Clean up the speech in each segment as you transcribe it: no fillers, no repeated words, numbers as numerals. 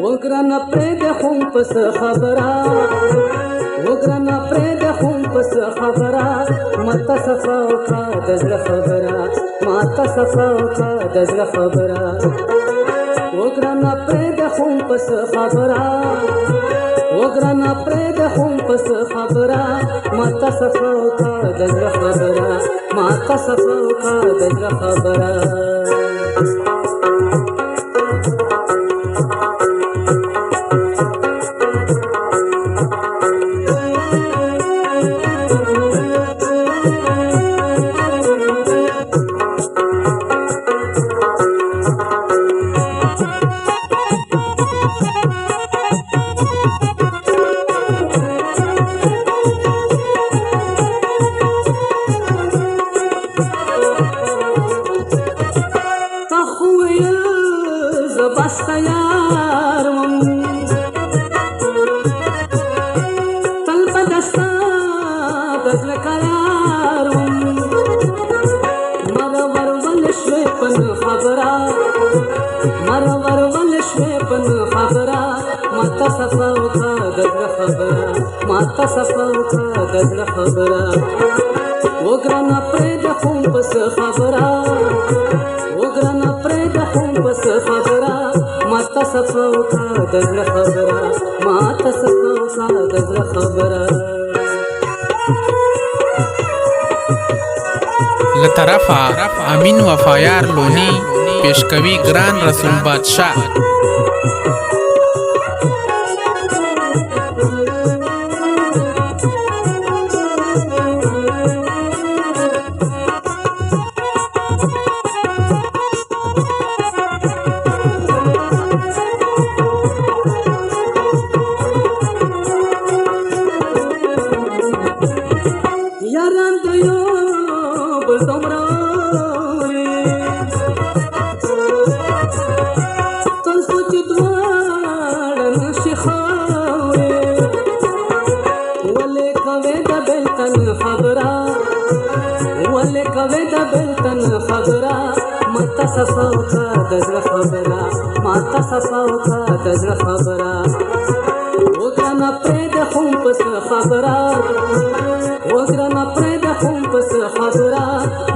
وګرانه پرېږده خو پس خبره وګرانه پرېږده خو پس خبره ماته صفا وکړه د زړه خبره ماته صفا وکړه د زړه خبره وګرانه پرېږده خو پس خبره وګرانه پرېږده خو پس خبره ماته صفا وکړه د زړه خبره ماته صفا وکړه د زړه خبره بس تیار وم تل په دستا د زړه قرار وم مرور ول شوې په خبره مرور ول شوې په خبره ماته صفا وکړه د زړه خبره ماته صفا وکړه د زړه خبره وګرانه پرېږده خو پس خبره وګرانه پرېږده خو پس خبره ماته صفا وکړه د زړه خبره ماته صفا وکړه د زړه خبره له طرفه امین وفایار لونی پیش کوي ګران رسول بادشاه ماته صفا وکړه د زړه خبره ماته صفا وکړه د زړه خبره وګرانه پرېږده خو پس خبره وګرانه پرېږده خو پس خبره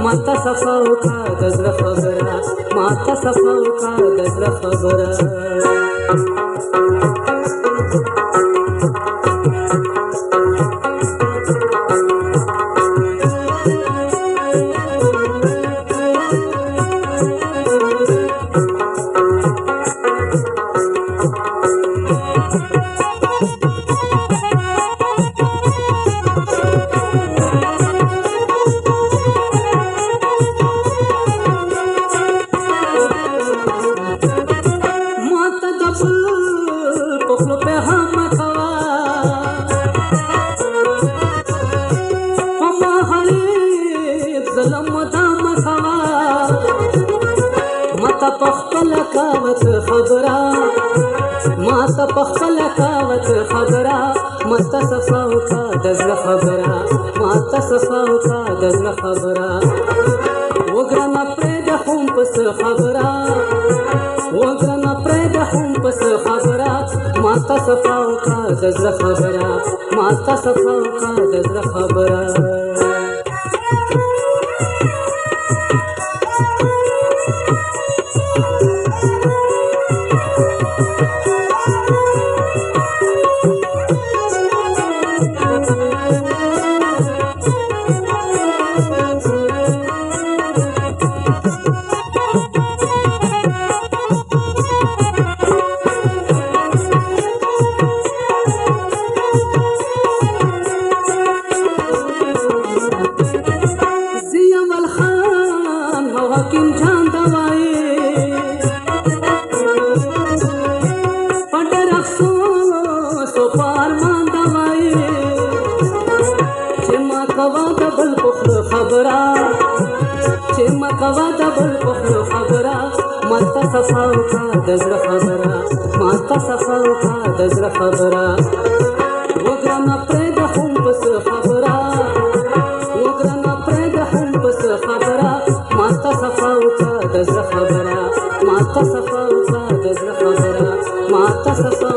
ماته صفا وکړه د زړه خبره ماته صفا وکړه د زړه خبره ماته پخپل کاوت خبره ماته پخپل کاوت خبره ماته صفا وکړه د زړه خبره ماته صفا وکړه د زړه خبره وګرانه پرېږده خو پس خبره وګرانه پرېږده خو پس خبره ماته صفا وکړه د زړه خبره ماته صفا وکړه د زړه خبره ماته صفا وکړه د زړه خبره ماته صفا وکړه د زړه خبره وګرانه پرېږده هم په څه خبره وګرانه پرېږده هم په څه خبره ماته صفا وکړه د زړه خبره ماته صفا وکړه د زړه خبره ماته صفا